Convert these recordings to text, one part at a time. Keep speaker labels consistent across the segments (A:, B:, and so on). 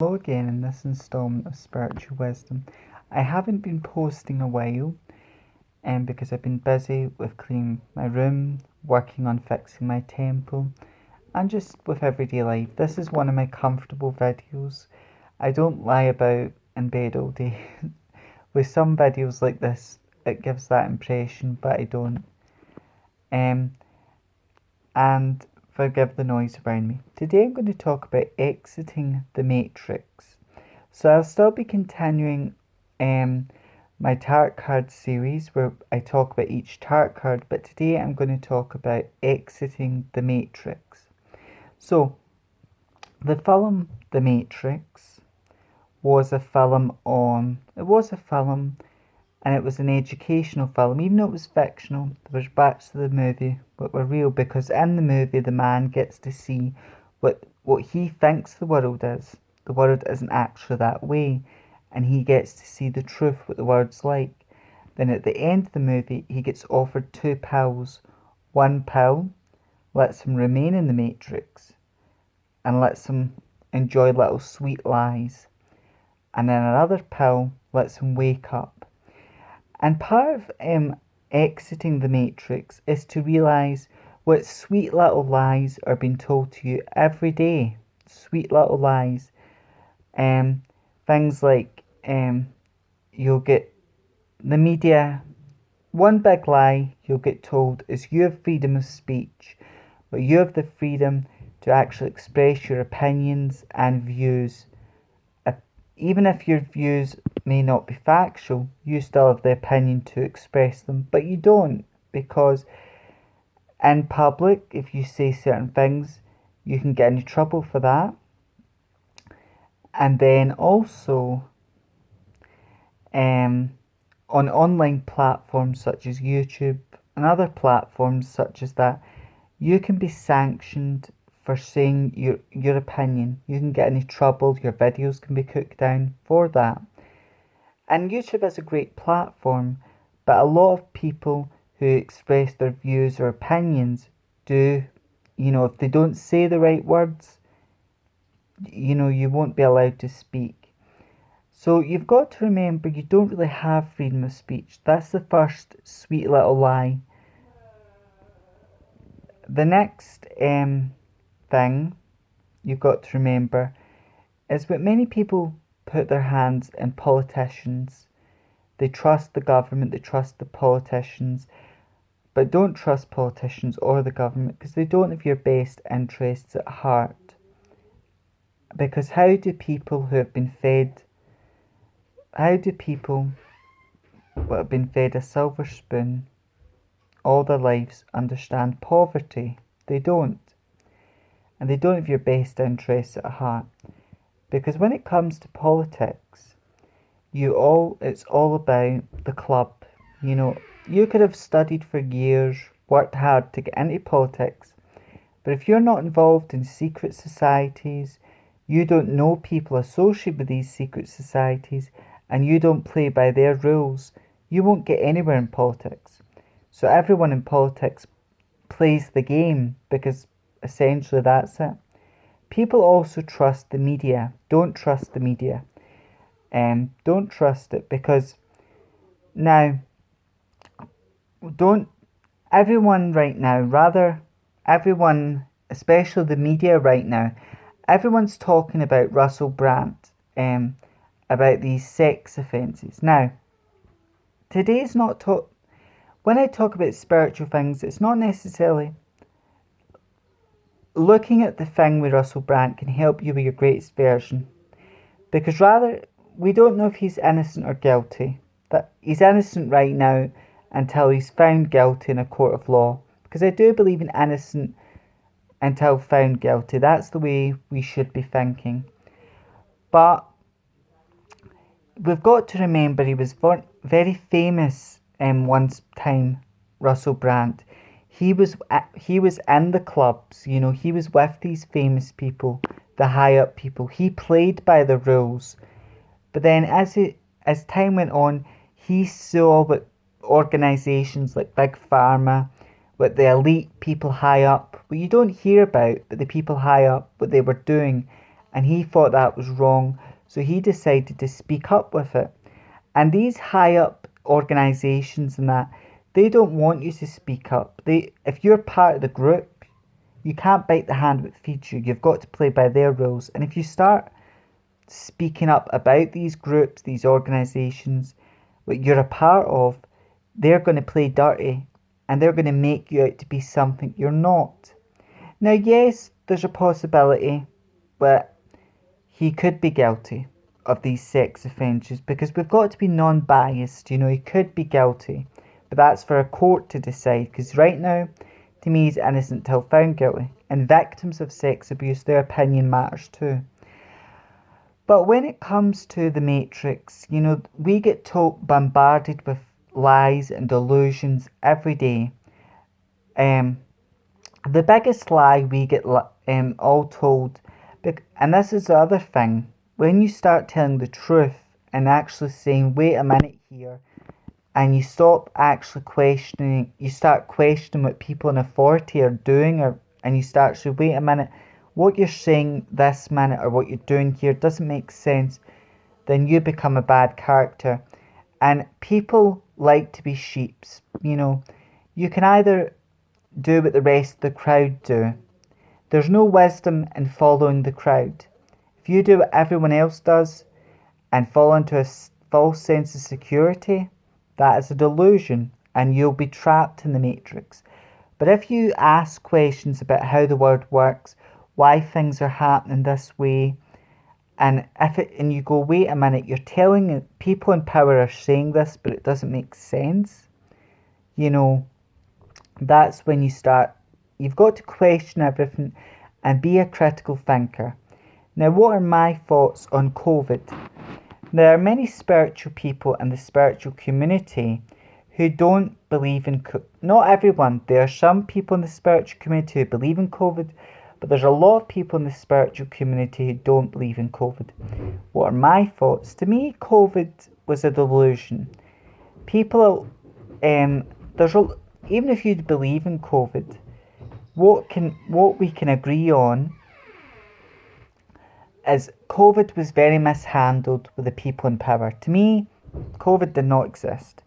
A: Hello again in this installment of Spiritual Wisdom. I haven't been posting a while because I've been busy with cleaning my room, working on fixing my temple, and just with everyday life. This is one of my comfortable videos. I don't lie about in bed all day. With some videos like this, it gives that impression, but I don't. Um, and forgive the noise around me. Today I'm going to talk about exiting the matrix. So I'll still be continuing my tarot card series where I talk about each tarot card, but today I'm going to talk about exiting the matrix. So the film The Matrix was a film and it was an educational film. Even though it was fictional, there was parts of the movie that were real, because in the movie the man gets to see what he thinks the world is. The world isn't actually that way, and he gets to see the truth, what the world's like. Then at the end of the movie he gets offered two pills. One pill lets him remain in the matrix and lets him enjoy little sweet lies, and then another pill lets him wake up. And part of exiting the matrix is to realise what sweet little lies are being told to you every day. Sweet little lies. Things like you'll get the media. One big lie you'll get told is you have freedom of speech, but you have the freedom to actually express your opinions and views. Even if your views may not be factual, you still have the opinion to express them, but you don't, because in public, if you say certain things, you can get into trouble for that. And then also, on online platforms such as YouTube and other platforms such as that, you can be sanctioned for saying your opinion. You can get into trouble, your videos can be took down for that. And YouTube is a great platform, but a lot of people who express their views or opinions do, if they don't say the right words, you won't be allowed to speak. So you've got to remember you don't really have freedom of speech. That's the first sweet little lie. The next thing you've got to remember is that many people put their hands in politicians. They trust the government, they trust the politicians, but don't trust politicians or the government, because they don't have your best interests at heart. Because how do people who have been fed a silver spoon all their lives understand poverty? They don't. And they don't have your best interests at heart. Because when it comes to politics, it's all about the club. You could have studied for years, worked hard to get into politics, but if you're not involved in secret societies, you don't know people associated with these secret societies, and you don't play by their rules, you won't get anywhere in politics. So everyone in politics plays the game, because essentially that's it. People also trust the media. Don't trust the media. Don't trust it, because now, everyone right now, especially the media right now, everyone's talking about Russell Brand, about these sex offences. Now, today's not when I talk about spiritual things, it's not necessarily looking at the thing with Russell Brand can help you with your greatest version, because rather, we don't know if he's innocent or guilty. That he's innocent right now until he's found guilty in a court of law, because I do believe in innocent until found guilty. That's the way we should be thinking. But we've got to remember he was very famous one time, Russell Brand. He was in the clubs, he was with these famous people, the high up people. He played by the rules. But then as time went on, he saw what organisations like Big Pharma, what the elite people high up, what you don't hear about, but the people high up, what they were doing. and he thought that was wrong, so he decided to speak up with it. And these high up organizations and that, they don't want you to speak up. If you're part of the group, you can't bite the hand that feeds you. You've got to play by their rules. And if you start speaking up about these groups, these organizations that you're a part of, they're going to play dirty and they're going to make you out to be something you're not. Now, yes, there's a possibility that he could be guilty of these sex offences, because we've got to be non-biased. He could be guilty, but that's for a court to decide, because right now, to me, he's innocent till found guilty. And victims of sex abuse, their opinion matters too. But when it comes to the Matrix, we get bombarded with lies and delusions every day. The biggest lie we get all told, and this is the other thing, when you start telling the truth and actually saying, wait a minute here, and you stop actually questioning, you start questioning what people in authority are doing, and you start to wait a minute, what you're saying this minute or what you're doing here doesn't make sense, then you become a bad character. And people like to be sheeps. You can either do what the rest of the crowd do. There's no wisdom in following the crowd. If you do what everyone else does and fall into a false sense of security, that is a delusion and you'll be trapped in the Matrix. But if you ask questions about how the world works, why things are happening this way, and you go, wait a minute, you're telling people in power are saying this, but it doesn't make sense. That's when you've got to question everything and be a critical thinker. Now, what are my thoughts on COVID? There are many spiritual people in the spiritual community who don't believe in not everyone. There are some people in the spiritual community who believe in COVID, but there's a lot of people in the spiritual community who don't believe in COVID. What are my thoughts? To me, COVID was a delusion. People, even if you believe in COVID, what we can agree on is COVID was very mishandled with the people in power. To me, COVID did not exist,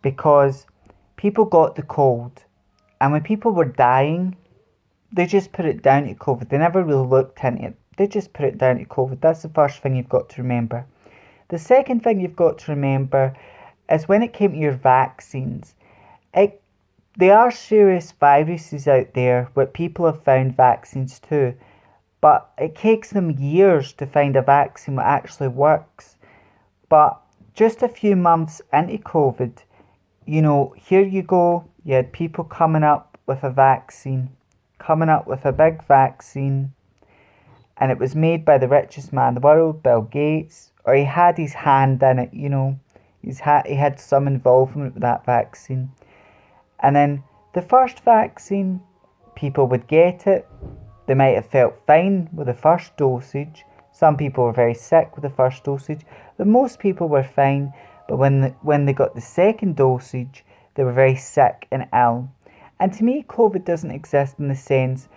A: because people got the cold, and when people were dying, they just put it down to COVID. They never really looked into it. They just put it down to COVID. That's the first thing you've got to remember. The second thing you've got to remember is when it came to your vaccines, there are serious viruses out there where people have found vaccines too, but it takes them years to find a vaccine that actually works. But just a few months into COVID, here you go, you had people coming up with a big vaccine, and it was made by the richest man in the world, Bill Gates, or he had his hand in it, he had some involvement with that vaccine. And then the first vaccine, people would get it, they might have felt fine with the first dosage, some people were very sick with the first dosage, but most people were fine, but when they got the second dosage, they were very sick and ill. And to me, COVID doesn't exist in the sense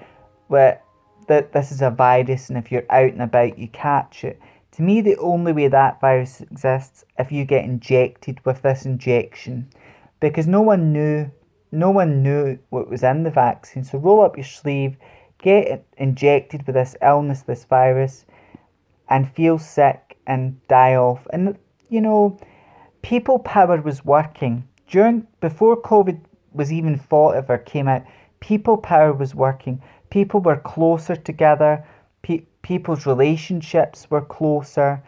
A: that this is a virus and if you're out and about, you catch it. To me, the only way that virus exists if you get injected with this injection, because no one knew what was in the vaccine. So roll up your sleeve, get injected with this illness, this virus, and feel sick and die off. And people power was working before COVID was even thought of or came out. People power was working. People were closer together. People's relationships were closer,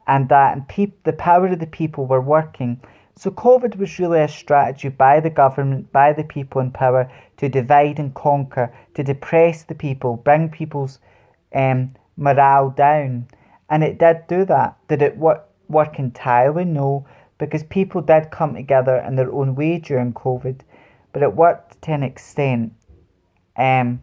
A: and the power of the people were working. So COVID was really a strategy by the government, by the people in power, to divide and conquer, to depress the people, bring people's morale down. And it did do that. Did it work entirely? No, because people did come together in their own way during COVID. But it worked to an extent. And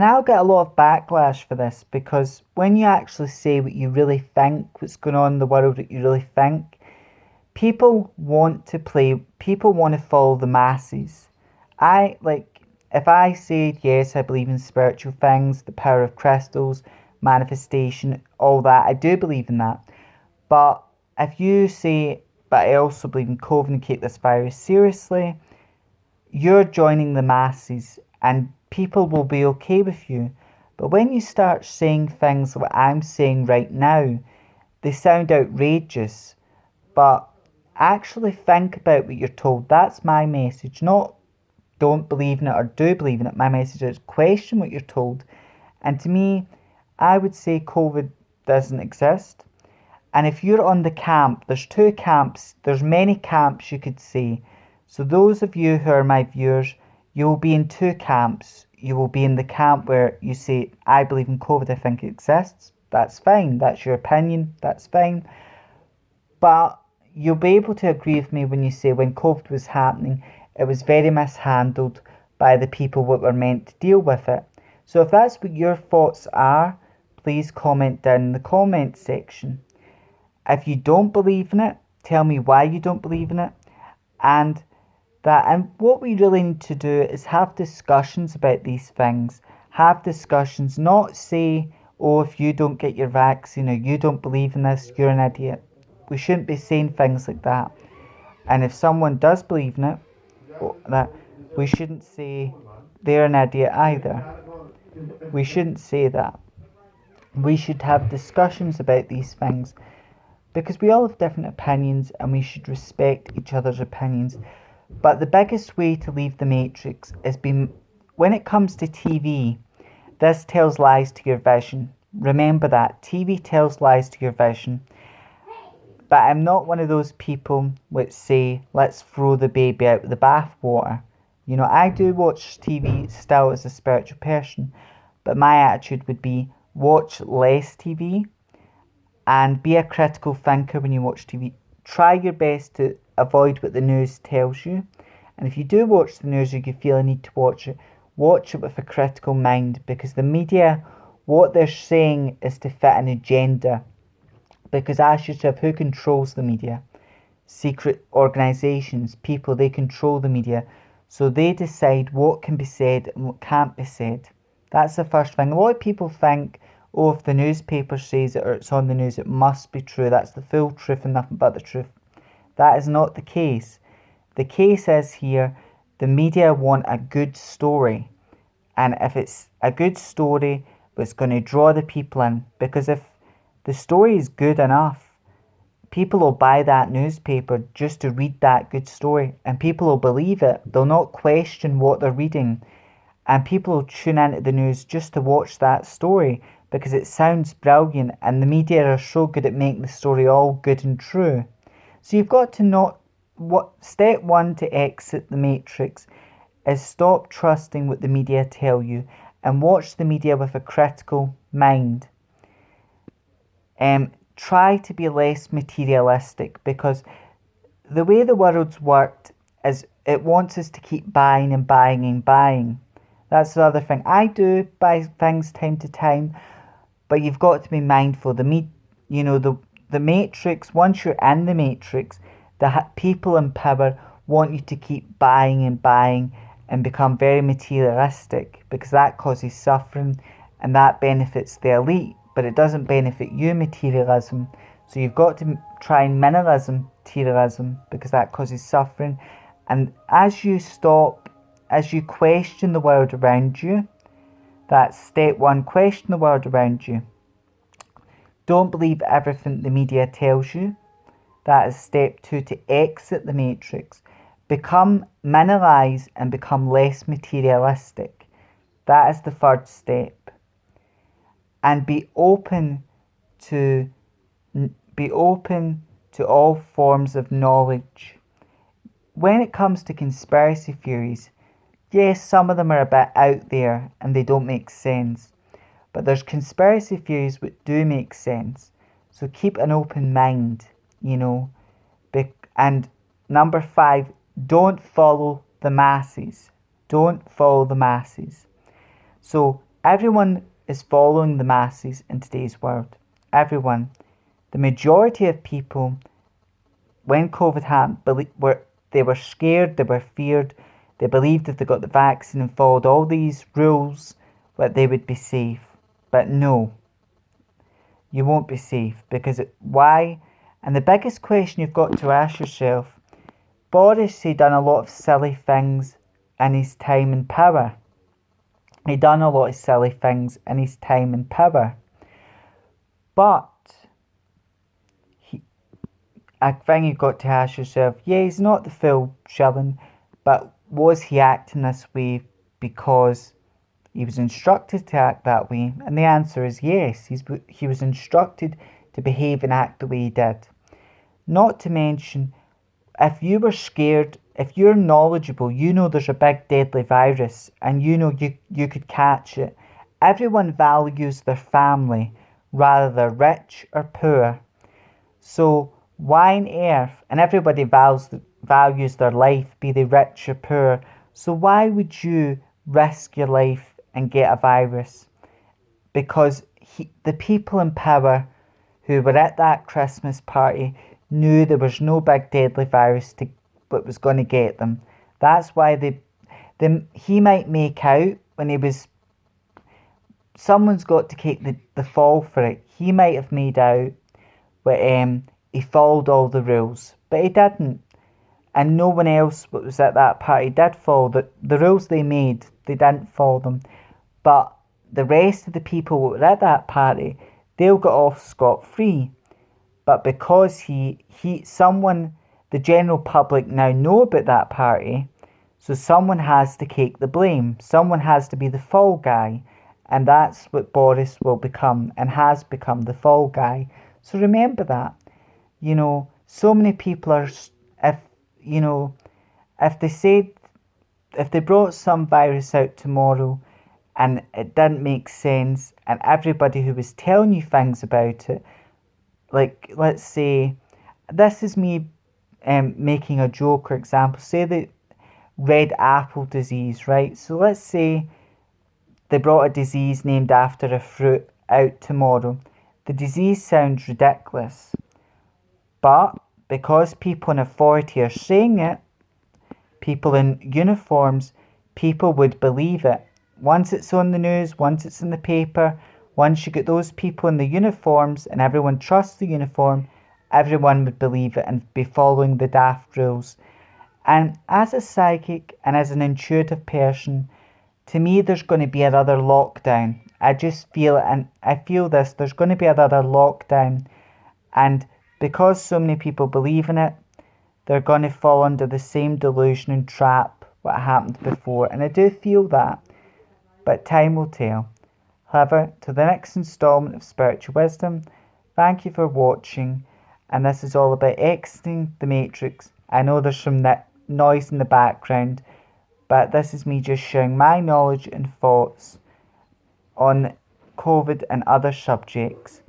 A: I'll get a lot of backlash for this, because when you actually say what you really think, what's going on in the world, what you really think, people want to follow the masses. if I said, yes, I believe in spiritual things, the power of crystals, manifestation, all that, I do believe in that. But if you say, but I also believe in COVID and take this virus seriously, you're joining the masses and people will be okay with you. But when you start saying things like I'm saying right now, they sound outrageous. But actually think about what you're told. That's my message. Not don't believe in it or do believe in it. My message is question what you're told. And to me, I would say COVID doesn't exist. And if you're on the camp, there's two camps, there's many camps you could say. So those of you who are my viewers, you will be in two camps. You will be in the camp where you say, I believe in COVID, I think it exists. That's fine. That's your opinion. That's fine. But you'll be able to agree with me when you say when COVID was happening, it was very mishandled by the people that were meant to deal with it. So if that's what your thoughts are, please comment down in the comment section. If you don't believe in it, tell me why you don't believe in it. And what we really need to do is have discussions about these things. Have discussions, not say, oh, if you don't get your vaccine or you don't believe in this, you're an idiot. We shouldn't be saying things like that. And if someone does believe in it, that we shouldn't say they're an idiot either. We shouldn't say that. We should have discussions about these things because we all have different opinions and we should respect each other's opinions. But the biggest way to leave the matrix is when it comes to TV, this tells lies to your vision. Remember that. TV tells lies to your vision. But I'm not one of those people which say, let's throw the baby out with the bathwater. You know, I do watch TV still as a spiritual person, but my attitude would be watch less TV and be a critical thinker when you watch TV. Try your best to avoid what the news tells you. And if you do watch the news or you feel a need to watch it with a critical mind, because the media, what they're saying is to fit an agenda. Because ask yourself, who controls the media? Secret organisations, people, they control the media. So they decide what can be said and what can't be said. That's the first thing. A lot of people think, oh, if the newspaper says it or it's on the news, it must be true. That's the full truth and nothing but the truth. That is not the case. The case is here, the media want a good story. And if it's a good story, it's going to draw the people in. Because if the story is good enough, people will buy that newspaper just to read that good story. And people will believe it. They'll not question what they're reading. And people will tune into the news just to watch that story because it sounds brilliant. And the media are so good at making the story all good and true. So you've got to step one to exit the matrix is stop trusting what the media tell you and watch the media with a critical mind. Try to be less materialistic because the way the world's worked is it wants us to keep buying and buying and buying. That's the other thing. I do buy things time to time, but you've got to be mindful. The matrix, once you're in the matrix, the people in power want you to keep buying and buying and become very materialistic because that causes suffering and that benefits the elite, but it doesn't benefit you, materialism. So you've got to try and minimalism materialism because that causes suffering. And as you question the world around you, that's step one, question the world around you. Don't believe everything the media tells you. That is step two, to exit the matrix. Minimize and become less materialistic. That is the third step. And be open to all forms of knowledge. When it comes to conspiracy theories, yes, some of them are a bit out there and they don't make sense. But there's conspiracy theories that do make sense. So keep an open mind, And number 5, don't follow the masses. Don't follow the masses. So everyone is following the masses in today's world. Everyone. The majority of people, when COVID happened, they were scared, they were feared. They believed if they got the vaccine and followed all these rules, that they would be safe. But no, you won't be safe. Because why? And the biggest question you've got to ask yourself, Boris, he done a lot of silly things in his time in power. He done a lot of silly things in his time in power. But I think you've got to ask yourself, yeah, he's not the full shilling, but was he acting this way because he was instructed to act that way? And the answer is yes. He was instructed to behave and act the way he did. Not to mention, if you were scared, if you're knowledgeable, you know there's a big deadly virus and you know you could catch it. Everyone values their family, rather they're rich or poor. So why on earth, and everybody values their life, be they rich or poor, so why would you risk your life and get a virus? Because the people in power who were at that Christmas party knew there was no big deadly virus that was going to get them. That's why he might make out when he was, someone's got to take the fall for it. He might have made out that he followed all the rules, but he didn't. And no one else that was at that party did follow the rules they made. They didn't follow them. But the rest of the people who were at that party, they'll get off scot-free. But because the general public now know about that party, so someone has to take the blame. Someone has to be the fall guy. And that's what Boris will become and has become, the fall guy. So remember that. You know, so many people are, if they brought some virus out tomorrow and it didn't make sense, and everybody who was telling you things about it, like, let's say, this is me making a joke or example, say the red apple disease, right? So let's say they brought a disease named after a fruit out tomorrow. The disease sounds ridiculous, but because people in authority are saying it, people in uniforms, people would believe it. Once it's on the news, once it's in the paper, once you get those people in the uniforms and everyone trusts the uniform, everyone would believe it and be following the daft rules. And as a psychic and as an intuitive person, to me there's going to be another lockdown. I just feel, and I feel this, there's going to be another lockdown. And because so many people believe in it, they're going to fall under the same delusion and trap what happened before. And I do feel that, but time will tell. However, to the next installment of Spiritual Wisdom, thank you for watching. And this is all about exiting the matrix. I know there's some noise in the background, but this is me just sharing my knowledge and thoughts on COVID and other subjects.